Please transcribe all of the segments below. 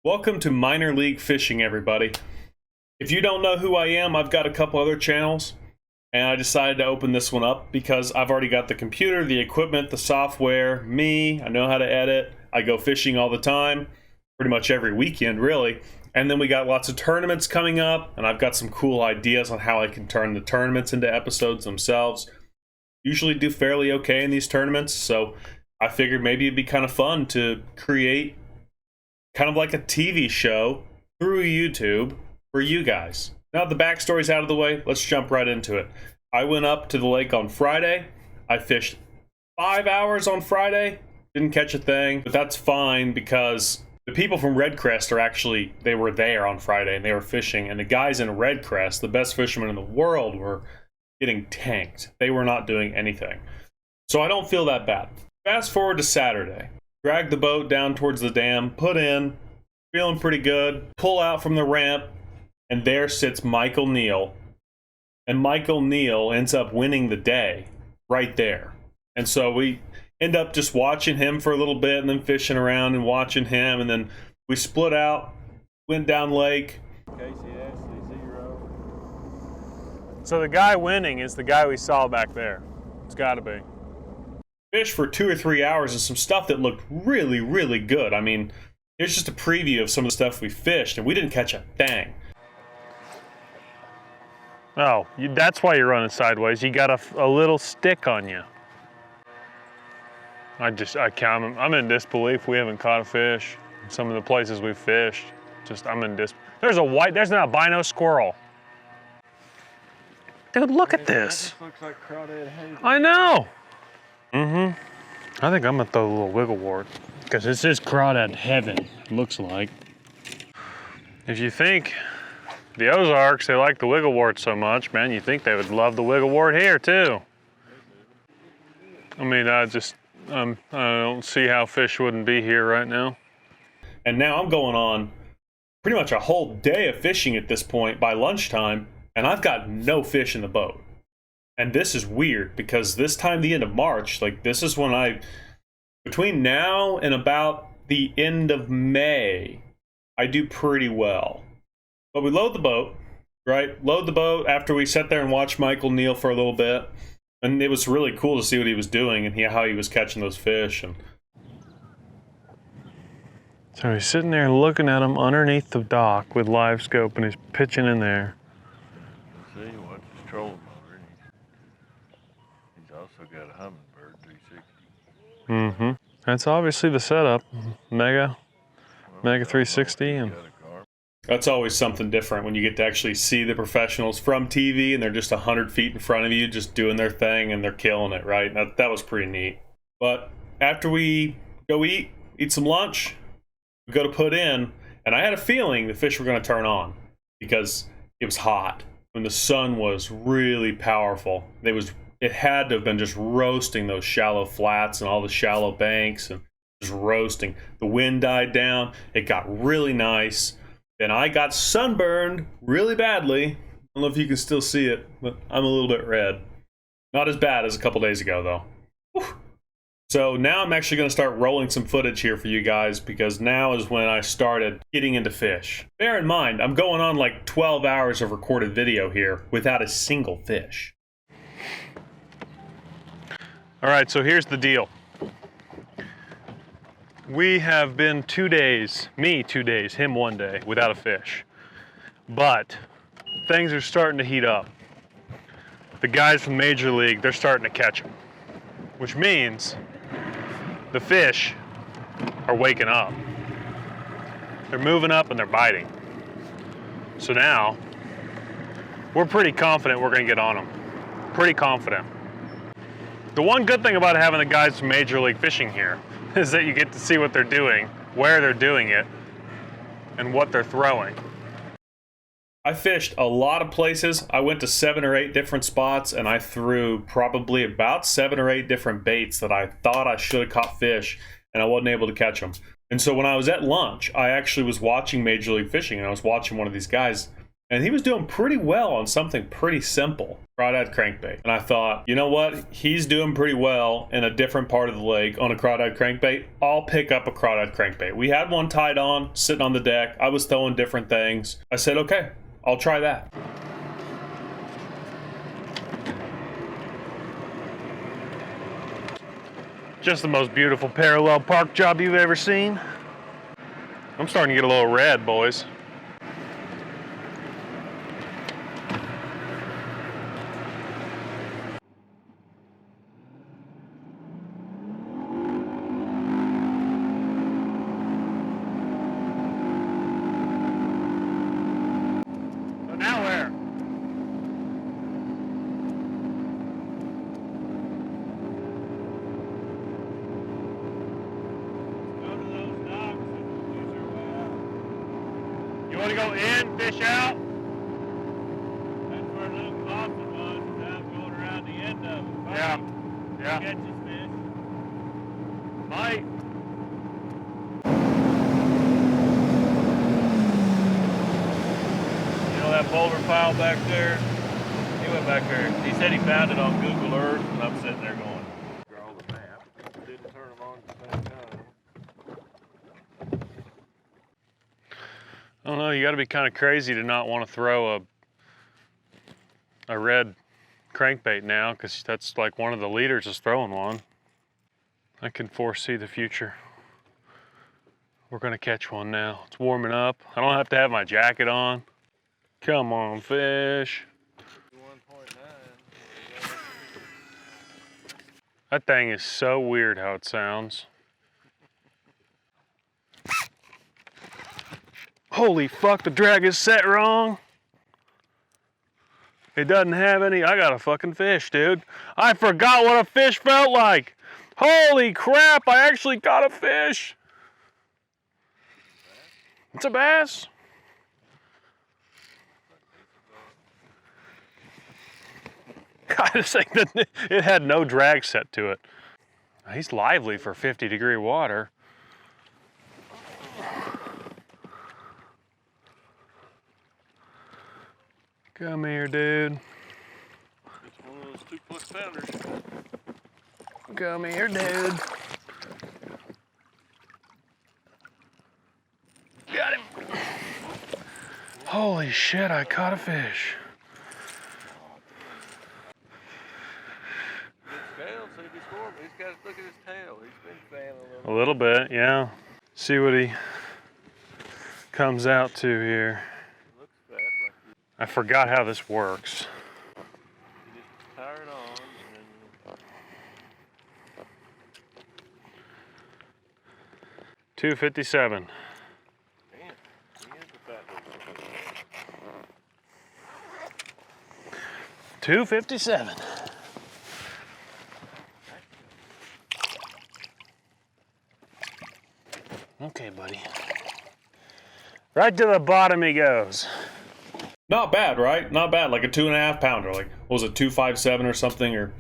Welcome to Minor League Fishing, everybody. If you don't know who I am, I've got a couple other channels, and I decided to open this one up because I've already got the computer, the equipment, the software, I know how to edit, I go fishing all the time, pretty much every weekend, really. And then we got lots of tournaments coming up, and I've got some cool ideas on how I can turn the tournaments into episodes themselves. Usually do fairly okay in these tournaments, so I figured maybe it'd be kind of fun to create kind of like a TV show through YouTube for you guys. Now the backstory's out of the way, let's jump right into it. I went up to the lake on Friday. I fished 5 hours on Friday. Didn't catch a thing, but that's fine because the people from Redcrest they were there on Friday and they were fishing, and the guys in Redcrest, the best fishermen in the world, were getting tanked. They were not doing anything. So I don't feel that bad. Fast forward to Saturday. Drag the boat down towards the dam, put in, feeling pretty good, pull out from the ramp, and there sits Michael Neal. And Michael Neal ends up winning the day right there. And so we end up just watching him for a little bit and then fishing around and watching him, and then we split out, went down lake. So the guy winning is the guy we saw back there. It's got to be. Fish for 2 or 3 hours and some stuff that looked really, really good. I mean, here's just a preview of some of the stuff we fished, and we didn't catch a thing. Oh, that's why you're running sideways. You got a little stick on you. I'm in disbelief we haven't caught a fish. Some of the places we've fished, I'm in disbelief. There's an albino squirrel. Dude, look at this. That looks like crawdad hazel. I know. I think I'm gonna throw a little wiggle wart because this is crawdad heaven, it looks like. If you think the Ozarks, they like the wiggle wart so much, man, you think they would love the wiggle wart here too. I mean, I don't see how fish wouldn't be here right now. And now I'm going on pretty much a whole day of fishing at this point by lunchtime, and I've got no fish in the boat. And this is weird because this time, the end of March, this is when between now and about the end of May, I do pretty well. But we load the boat, right? Load the boat after we sat there and watched Michael Neal for a little bit. And it was really cool to see what he was doing and how he was catching those fish. And so he's sitting there looking at them underneath the dock with live scope, and he's pitching in there. See, watch his trolling over. He's also got a hummingbird 360. That's obviously the setup. Mega 360. And that's always something different when you get to actually see the professionals from TV and they're just 100 feet in front of you just doing their thing and they're killing it, right? That was pretty neat. But after we go eat some lunch, we go to put in, and I had a feeling the fish were going to turn on because it was hot. When the sun was really powerful, it had to have been just roasting those shallow flats and all the shallow banks and just roasting. The wind died down. It got really nice. Then I got sunburned really badly. I don't know if you can still see it, but I'm a little bit red. Not as bad as a couple days ago, though. Whew. So now I'm actually going to start rolling some footage here for you guys because now is when I started getting into fish. Bear in mind, I'm going on 12 hours of recorded video here without a single fish. All right, so here's the deal. We have been 2 days, me 2 days, him 1 day, without a fish. But things are starting to heat up. The guys from Major League, they're starting to catch them. Which means the fish are waking up. They're moving up and they're biting. So now, we're pretty confident we're gonna get on them. Pretty confident. The one good thing about having the guys from Major League Fishing here is that you get to see what they're doing, where they're doing it, and what they're throwing. I fished a lot of places. I went to 7 or 8 different spots, and I threw probably about 7 or 8 different baits that I thought I should have caught fish, and I wasn't able to catch them. And so when I was at lunch, I actually was watching Major League Fishing, and I was watching one of these guys, And he was doing pretty well on something pretty simple, crawdad crankbait. And I thought, you know what? He's doing pretty well in a different part of the lake on a crawdad crankbait. I'll pick up a crawdad crankbait. We had one tied on, sitting on the deck. I was throwing different things. I said, okay, I'll try that. Just the most beautiful parallel park job you've ever seen. I'm starting to get a little red, boys. So now where? You want to go in, fish out? That's where Luke Lawson was, and I'm going around the end of it. Yeah. Yeah. Catches fish. Might. You know that boulder pile back there? He went back there. He said he found it on Google Earth, and I'm sitting there going, draw the map. Didn't turn them on at the same time. I don't know, you got to be kind of crazy to not want to throw a red crankbait now, because that's like one of the leaders is throwing one. I can foresee the future. We're gonna catch one now. It's warming up. I don't have to have my jacket on. Come on, fish. 1.9. That thing is so weird how it sounds. Holy fuck, the drag is set wrong. It doesn't have any. I got a fucking fish, dude. I forgot what a fish felt like. Holy crap, I actually got a fish. It's a bass. I just think that it had no drag set to it. He's lively for 50-degree water. Come here, dude. It's one of those 2+ pounders. Come here, dude. Got him. Holy shit, I caught a fish. Tail, see if he's for me. He's got to look at his tail. He's been fanning a A little bit, yeah. See what he comes out to here. Looks fat, like I forgot how this works. you just tire it on, and 257. then, damn, he is a fat little 257. Okay, buddy. Right to the bottom he goes. Not bad, right? Not bad. Like a 2.5 pounder. Like, what was it, 257 or something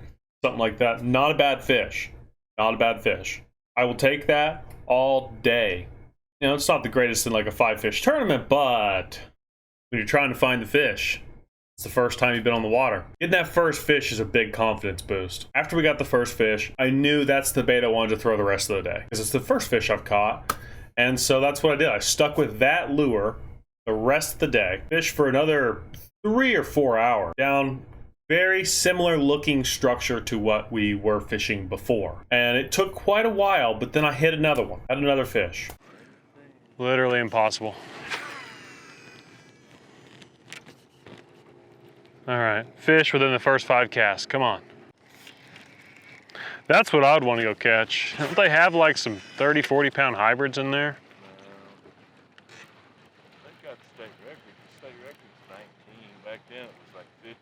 like that. Not a bad fish. Not a bad fish. I will take that all day. You know, it's not the greatest in like a 5-fish tournament, but when you're trying to find the fish, it's the first time you've been on the water. Getting that first fish is a big confidence boost. After we got the first fish, I knew that's the bait I wanted to throw the rest of the day, because it's the first fish I've caught. And so that's what I did. I stuck with that lure the rest of the day. Fished for another 3 or 4 hours down very similar looking structure to what we were fishing before. And it took quite a while, but then I hit another one. Had another fish. Literally impossible. All right, fish within the first 5 casts. Come on. That's what I'd want to go catch. Don't they have like some 30, 40 pound hybrids in there? They got the state record. The state record's 19. Back then it was like 15.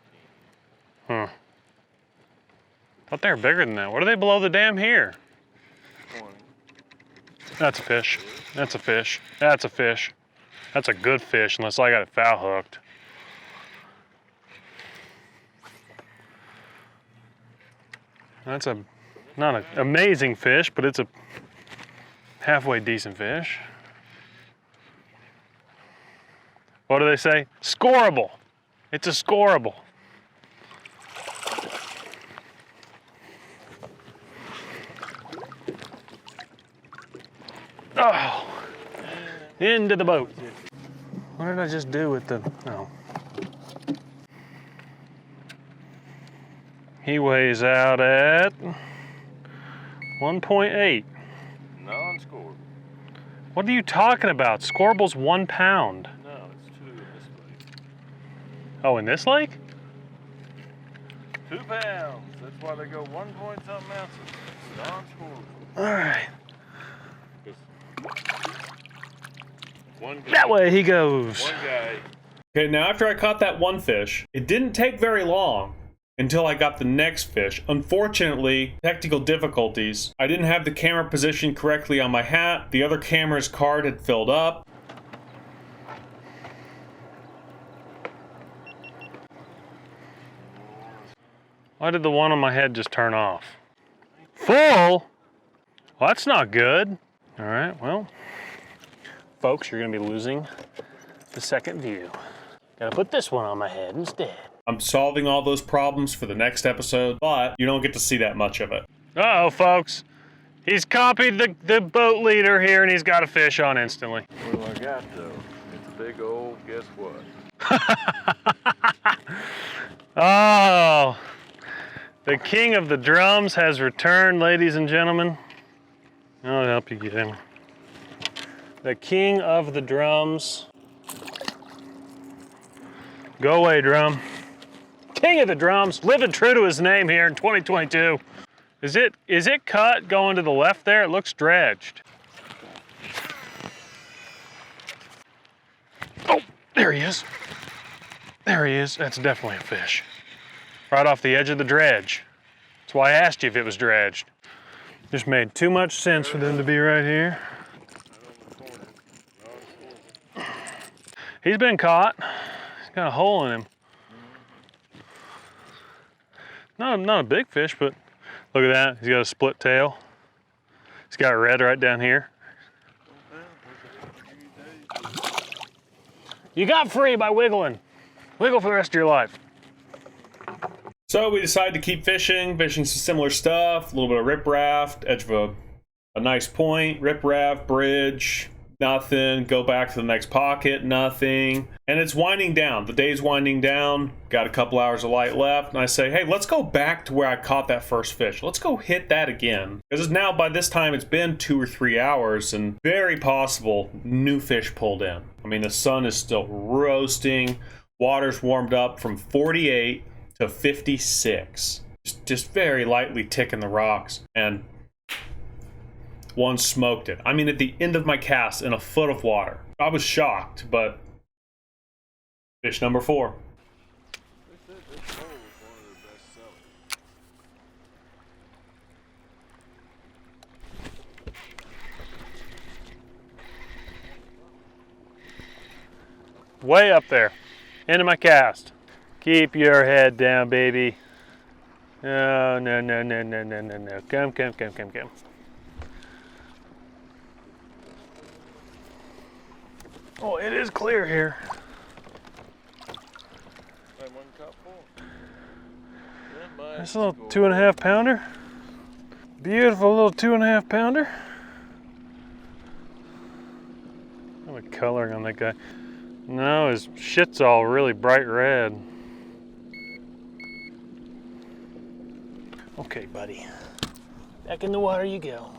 Huh. Thought they were bigger than that. What are they below the dam here? 20. That's a fish. That's a fish. That's a fish. That's a good fish, unless I got it foul hooked. That's not an amazing fish, but it's a halfway decent fish. What do they say? Scoreable. It's a scoreable. Oh, into the boat. What did I just do with the, no. He weighs out at 1.8. Non-scoreable. What are you talking about? Scoreable's 1 pound. No, it's 2 in this lake. Oh, in this lake? 2 pounds. That's why they go 1 point something ounces. Non-scoreable. All right. One guy, That way he goes. One guy. Okay, now after I caught that one fish, it didn't take very long until I got the next fish. Unfortunately, technical difficulties. I didn't have the camera positioned correctly on my hat. The other camera's card had filled up. Why did the one on my head just turn off? Full? Well, that's not good. All right, well, folks, you're gonna be losing the second view. Gotta put this one on my head instead. I'm solving all those problems for the next episode, but you don't get to see that much of it. Uh-oh, folks. He's copied the boat leader here and he's got a fish on instantly. What do I got though? It's a big old, guess what? Oh, the king of the drums has returned, ladies and gentlemen. I'll help you get him. The king of the drums. Go away, drum. King of the drums, living true to his name here in 2022. Is it cut going to the left there? It looks dredged. Oh, there he is. There he is. That's definitely a fish. Right off the edge of the dredge. That's why I asked you if it was dredged. Just made too much sense for them to be right here. He's been caught. He's got a hole in him. Not a big fish, but look at that. He's got a split tail. He's got red right down here. You got free by wiggling. Wiggle for the rest of your life. So we decided to keep fishing some similar stuff, a little bit of riprap, edge of a nice point, riprap, bridge, nothing, go back to the next pocket, nothing. And it's winding down, the day's winding down, got a couple hours of light left, and I say, hey, let's go back to where I caught that first fish. Let's go hit that again. Because now, by this time, it's been 2 or 3 hours, and very possible new fish pulled in. I mean, the sun is still roasting, water's warmed up from 48 to 56. Just very lightly ticking the rocks, and one smoked it. I mean, at the end of my cast in a foot of water. I was shocked, but fish number 4. Way up there, into my cast. Keep your head down, baby. Oh, no. Come. Oh, it is clear here. That's a little 2.5 pounder. Beautiful little 2.5 pounder. Look at the coloring on that guy. No, his shit's all really bright red. Okay, buddy. Back in the water you go.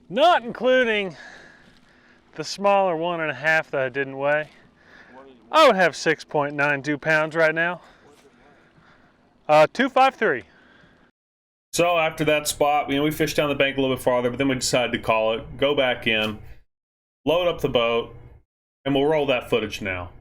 Not including the smaller 1.5 that I didn't weigh. I would have 6.92 pounds right now. 253. So after that spot, we fished down the bank a little bit farther, but then we decided to call it, go back in, load up the boat, and we'll roll that footage now.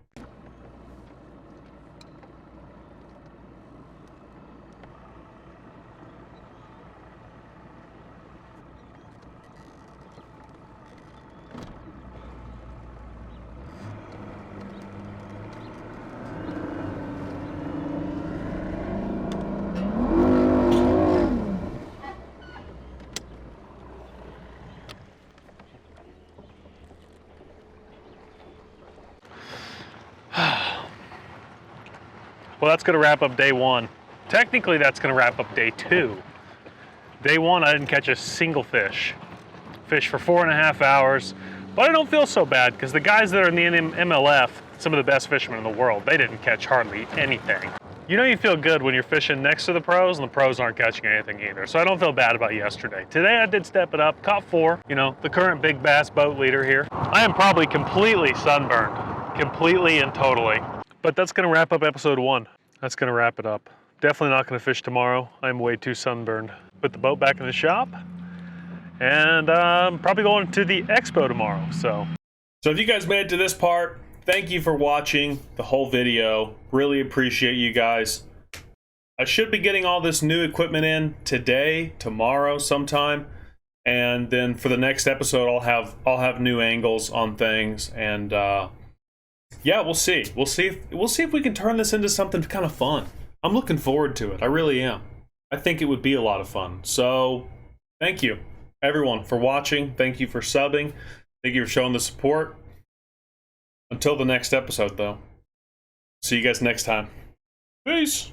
Well, that's gonna wrap up day 1. Technically, that's gonna wrap up day 2. Day 1, I didn't catch a single fish. Fished for 4.5 hours, but I don't feel so bad because the guys that are in the MLF, some of the best fishermen in the world, they didn't catch hardly anything. You know you feel good when you're fishing next to the pros and the pros aren't catching anything either. So I don't feel bad about yesterday. Today I did step it up, caught 4, you know, the current big bass boat leader here. I am probably completely sunburned, completely and totally. But that's gonna wrap up episode 1. That's gonna wrap it up. Definitely not gonna fish tomorrow. I'm way too sunburned. Put the boat back in the shop and I'm probably going to the expo tomorrow, so. So if you guys made it to this part, thank you for watching the whole video. Really appreciate you guys. I should be getting all this new equipment in today, tomorrow sometime. And then for the next episode, I'll have new angles on things. And yeah, we'll see. We'll see if we can turn this into something kind of fun. I'm looking forward to it. I really am. I think it would be a lot of fun. So thank you, everyone, for watching. Thank you for subbing. Thank you for showing the support. Until the next episode, though. See you guys next time. Peace.